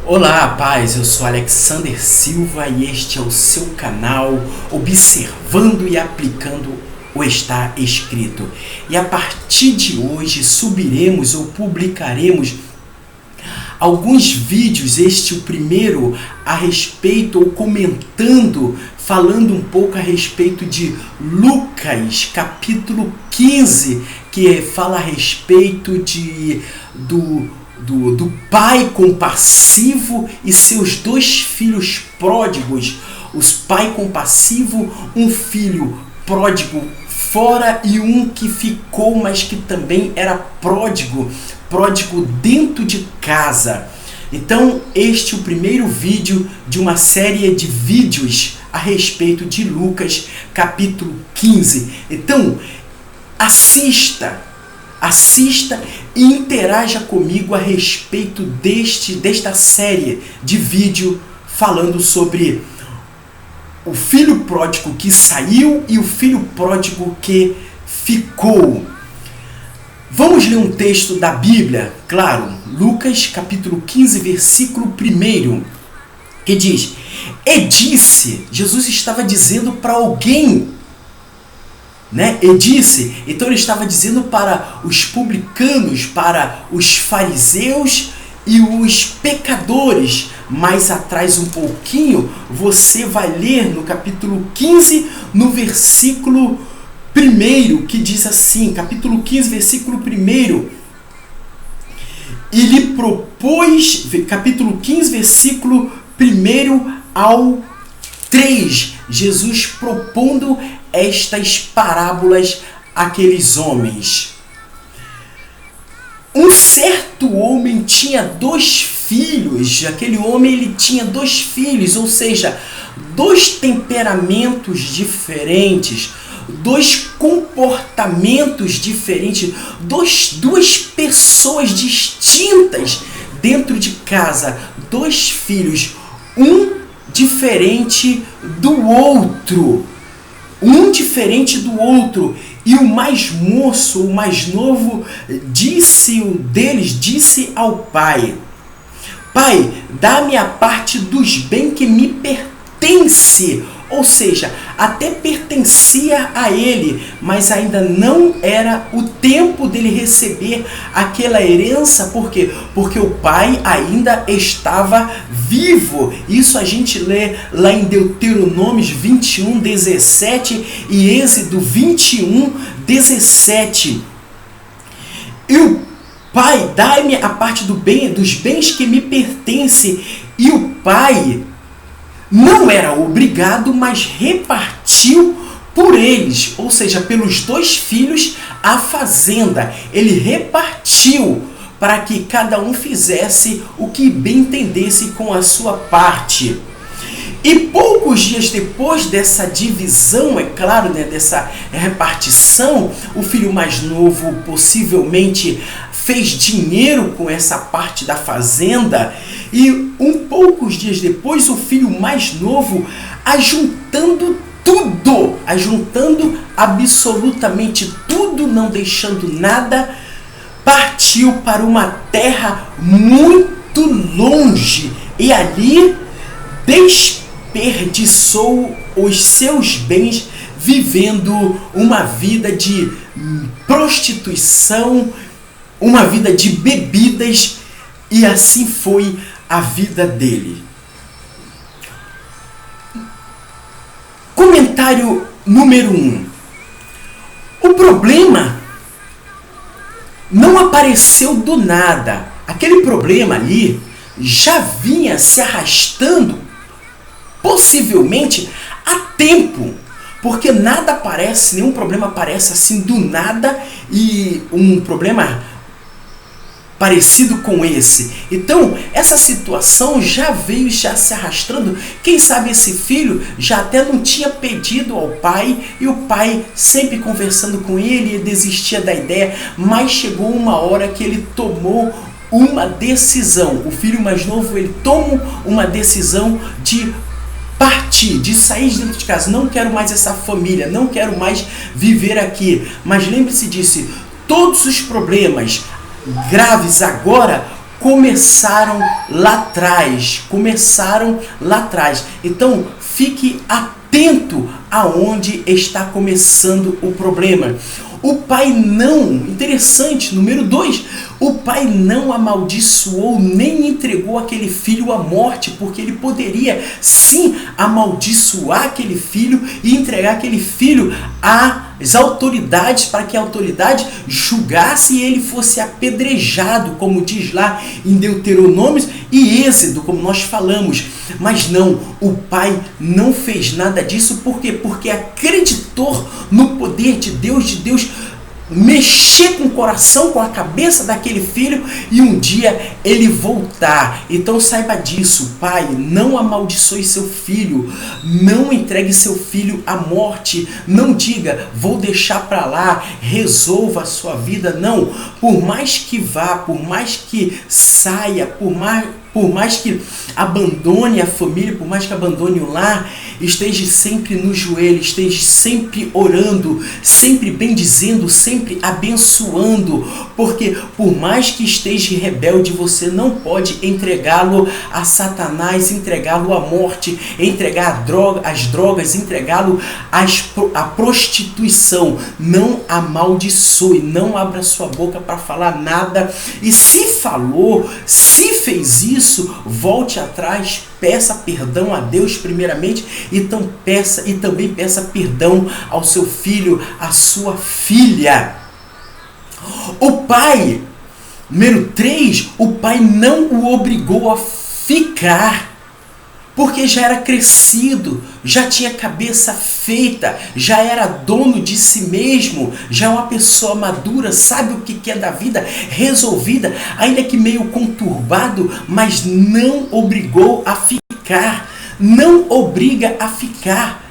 Olá, paz, eu sou Alexander Silva e este é o seu canal Observando e Aplicando o Está Escrito. E a partir de hoje subiremos ou publicaremos alguns vídeos, o primeiro a respeito ou comentando, falando um pouco a respeito de Lucas, capítulo 15, que fala a respeito do pai compassivo e seus dois filhos pródigos. Os pai compassivo, um filho pródigo fora e um que ficou, mas que também era pródigo dentro de casa. Então, este é o primeiro vídeo de uma série de vídeos a respeito de Lucas, capítulo 15. Então, assista e interaja comigo a respeito desta série de vídeo falando sobre o filho pródigo que saiu e o filho pródigo que ficou. Vamos ler um texto da Bíblia, claro, Lucas capítulo 15, versículo 1, que diz: E disse, Jesus estava dizendo para alguém, E disse, então ele estava dizendo para os publicanos, para os fariseus e os pecadores. Mais atrás um pouquinho, você vai ler no capítulo 15, no versículo 1, que diz assim, capítulo 15, versículo 1, e lhe propôs, capítulo 15, versículo 1 ao 3, Jesus propondo estas parábolas àqueles homens. Um certo homem tinha 2 filhos, aquele homem ele tinha 2 filhos, ou seja, 2 temperamentos diferentes, 2 comportamentos diferentes, 2 pessoas distintas dentro de casa, 2 filhos, um diferente do outro. E o mais moço, o mais novo, disse ao pai: Pai, dá-me a parte dos bens que me pertence. Ou seja, até pertencia a ele, mas ainda não era o tempo dele receber aquela herança. Por quê? Porque o pai ainda estava vivo. Isso a gente lê lá em Deuteronômio 21, 17 e Êxodo 21, 17. E o pai, dá-me a parte dos bens que me pertence. E o pai não era obrigado, mas repartiu por eles, ou seja, pelos 2 filhos, a fazenda. Ele repartiu para que cada um fizesse o que bem entendesse com a sua parte. E poucos dias depois dessa divisão, é claro, dessa repartição, o filho mais novo possivelmente fez dinheiro com essa parte da fazenda, e poucos dias depois o filho mais novo, ajuntando absolutamente tudo, não deixando nada, partiu para uma terra muito longe e ali desperdiçou os seus bens vivendo uma vida de prostituição, uma vida de bebidas, e assim foi a vida dele. Comentário número 1. O problema não apareceu do nada. Aquele problema ali já vinha se arrastando, possivelmente há tempo. Porque nada aparece, nenhum problema aparece assim do nada, e um problema parecido com esse. Então, essa situação já veio se arrastando. Quem sabe esse filho já até não tinha pedido ao pai, e o pai sempre conversando com ele, desistia da ideia, mas chegou uma hora que ele tomou uma decisão. O filho mais novo, ele toma uma decisão de partir, de sair de dentro de casa. Não quero mais essa família, não quero mais viver aqui. Mas lembre-se disso, todos os problemas graves agora começaram lá atrás. Então, fique atento aonde está começando o problema. O pai não, interessante, número 2, o pai não amaldiçoou nem entregou aquele filho à morte, porque ele poderia sim amaldiçoar aquele filho e entregar aquele filho às autoridades, para que a autoridade julgasse e ele fosse apedrejado, como diz lá em Deuteronômio e Êxodo, como nós falamos. Mas não, o pai não fez nada disso. Por quê? Porque acreditou no poder de Deus mexer com o coração, com a cabeça daquele filho e um dia ele voltar. Então saiba disso, pai, não amaldiçoe seu filho, não entregue seu filho à morte, não diga, vou deixar para lá, resolva a sua vida. Não, por mais que vá, por mais que saia, por mais que abandone a família, por mais que abandone o lar, esteja sempre no joelho, esteja sempre orando, sempre bendizendo, sempre abençoando, porque por mais que esteja rebelde, você não pode entregá-lo a Satanás, entregá-lo à morte, entregar as drogas, entregá-lo à prostituição. Não amaldiçoe, não abra sua boca para falar nada, e se falou, se fez isso, volte atrás, peça perdão a Deus primeiramente, então também peça perdão ao seu filho, à sua filha. O pai, número 3, o pai não o obrigou a ficar, porque já era crescido, já tinha cabeça feita, já era dono de si mesmo, já é uma pessoa madura, sabe o que é da vida, resolvida, ainda que meio conturbado, mas não obrigou a ficar, não obriga a ficar.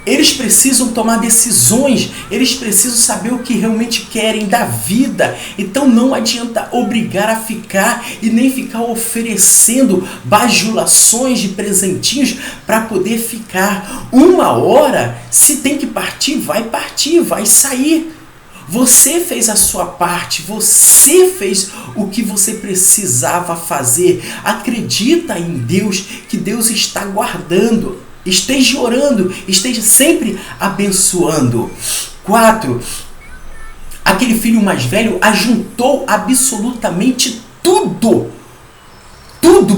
Eles precisam tomar decisões, eles precisam saber o que realmente querem da vida. Então não adianta obrigar a ficar e nem ficar oferecendo bajulações de presentinhos para poder ficar. Uma hora, se tem que partir, vai sair. Você fez a sua parte, você fez o que você precisava fazer. Acredita em Deus, que Deus está guardando. Esteja orando, esteja sempre abençoando. 4. Aquele filho mais velho ajuntou absolutamente tudo.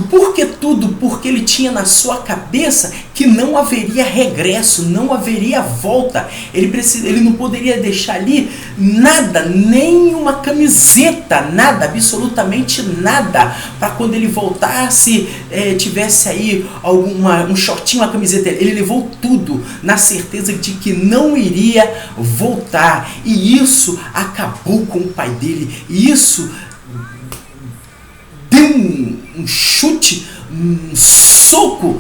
Por que tudo? Porque ele tinha na sua cabeça que não haveria regresso, não haveria volta. Ele não poderia deixar ali nada, nem uma camiseta, nada, absolutamente nada, para quando ele voltasse, tivesse aí um shortinho, uma camiseta. Ele levou tudo na certeza de que não iria voltar. E isso acabou com o pai dele. E isso deu um chute, um soco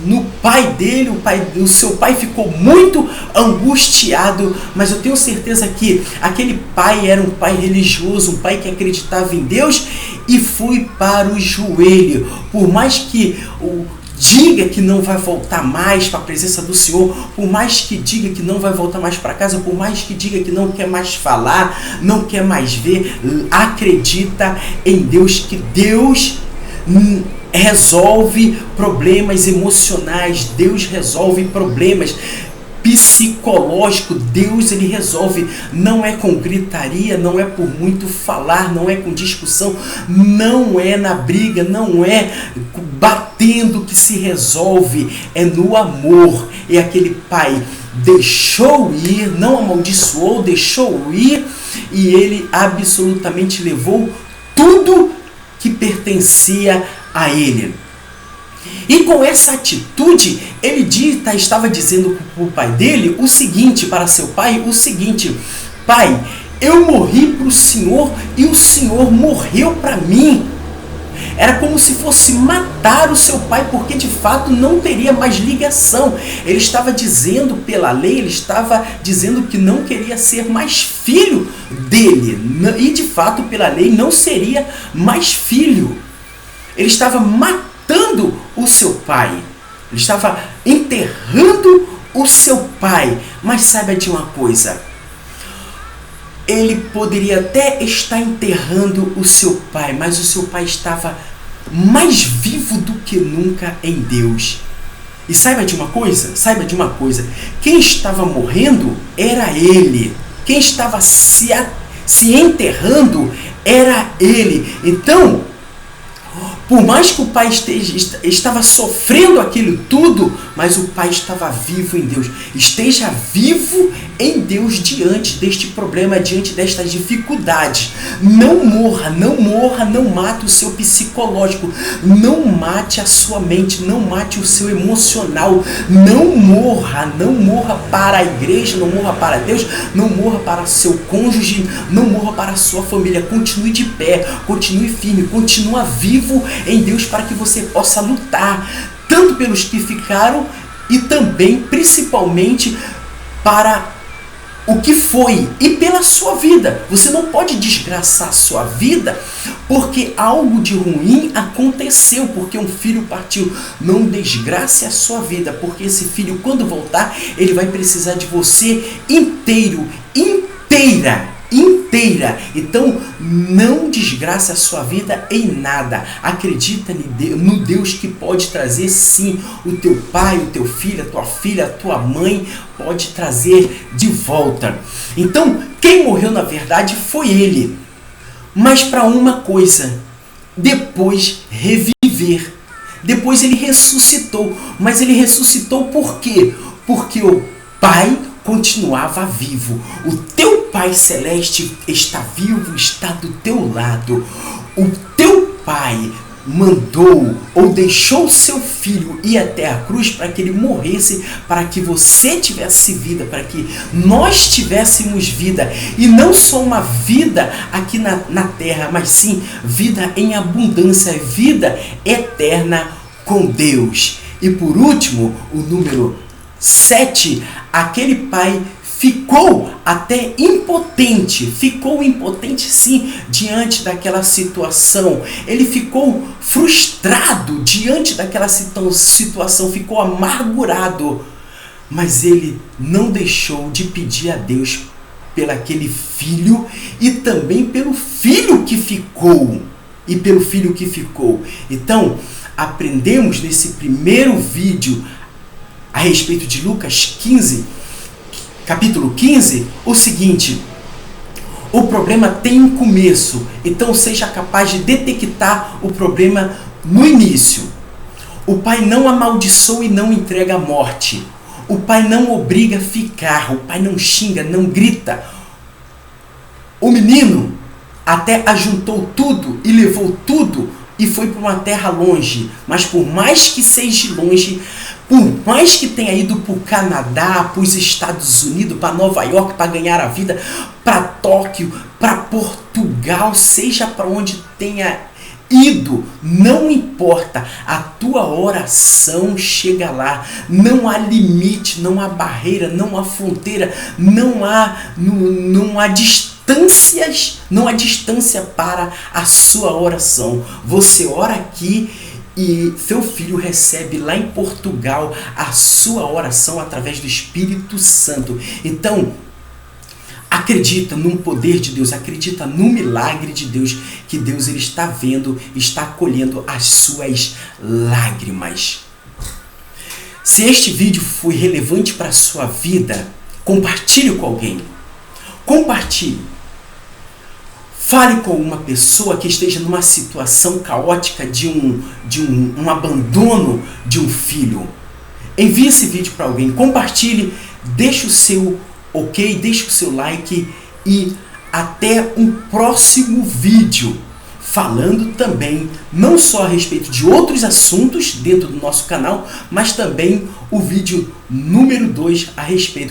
no pai dele. O seu pai ficou muito angustiado, mas eu tenho certeza que aquele pai era um pai religioso, um pai que acreditava em Deus e foi para o joelho. Por mais que diga que não vai voltar mais para a presença do Senhor, por mais que diga que não vai voltar mais para casa, por mais que diga que não quer mais falar, não quer mais ver, acredita em Deus, que Deus resolve problemas emocionais, Deus resolve problemas psicológicos, Deus ele resolve, não é com gritaria, não é por muito falar, não é com discussão, não é na briga, não é batendo que se resolve, é no amor. E aquele pai deixou ir, não amaldiçoou, deixou ir, e ele absolutamente levou tudo que pertencia a ele. E com essa atitude, ele estava dizendo para o pai dele o seguinte, para seu pai, o seguinte: pai, eu morri para o Senhor e o Senhor morreu para mim. Era como se fosse matar o seu pai, porque de fato não teria mais ligação. Ele estava dizendo pela lei, ele estava dizendo que não queria ser mais filho dele. E de fato pela lei não seria mais filho. Ele estava matando o seu pai. Ele estava enterrando o seu pai. Mas saiba de uma coisa. ele poderia até estar enterrando o seu pai, mas o seu pai estava mais vivo do que nunca em Deus. E saiba de uma coisa, quem estava morrendo era ele, quem estava se enterrando era ele. Então, por mais que o pai estava sofrendo aquilo tudo, mas o pai estava vivo em Deus. Esteja vivo em Deus diante deste problema, diante destas dificuldades. Não morra, não mate o seu psicológico, não mate a sua mente, não mate o seu emocional. Não morra para a igreja, não morra para Deus, não morra para seu cônjuge, não morra para a sua família. Continue de pé, continue firme, continua vivo em Deus para que você possa lutar, tanto pelos que ficaram e também, principalmente, para o que foi e pela sua vida. Você não pode desgraçar a sua vida porque algo de ruim aconteceu, porque um filho partiu. Não desgrace a sua vida, porque esse filho, quando voltar, ele vai precisar de você inteira. Então, não desgrace a sua vida em nada. Acredita no Deus que pode trazer sim o teu pai, o teu filho, a tua filha, a tua mãe, pode trazer de volta. Então, quem morreu na verdade foi ele. Mas para uma coisa, depois reviver. Depois ele ressuscitou. Mas ele ressuscitou por quê? Porque o pai continuava vivo. O teu Pai Celeste está vivo, está do teu lado. O teu Pai mandou ou deixou seu filho ir até a cruz para que ele morresse, para que você tivesse vida, para que nós tivéssemos vida. E não só uma vida aqui na terra, mas sim vida em abundância, vida eterna com Deus. E por último, o número 7, aquele pai ficou até impotente, sim, diante daquela situação. Ele ficou frustrado diante daquela situação, ficou amargurado. Mas ele não deixou de pedir a Deus pelo aquele filho e também pelo filho que ficou. Então, aprendemos nesse primeiro vídeo a respeito de Lucas 15, capítulo 15, o seguinte: o problema tem um começo, então seja capaz de detectar o problema no início. O pai não amaldiçoa e não entrega a morte. O pai não obriga a ficar, o pai não xinga, não grita. O menino até ajuntou tudo e levou tudo e foi para uma terra longe, mas por mais que seja longe, por mais que tenha ido para o Canadá, para os Estados Unidos, para Nova York, para ganhar a vida, para Tóquio, para Portugal, seja para onde tenha ido, não importa, a tua oração chega lá. Não há limite, não há barreira, não há fronteira, não há distância para a sua oração. Você ora aqui e seu filho recebe lá em Portugal a sua oração através do Espírito Santo. Então, acredita no poder de Deus, acredita no milagre de Deus, que Deus ele está vendo, está acolhendo as suas lágrimas. Se este vídeo foi relevante para a sua vida, compartilhe com alguém. Compartilhe. Fale com uma pessoa que esteja numa situação caótica de um abandono de um filho. Envie esse vídeo para alguém, compartilhe, deixe o seu ok, deixe o seu like e até um próximo vídeo, falando também não só a respeito de outros assuntos dentro do nosso canal, mas também o vídeo número 2 a respeito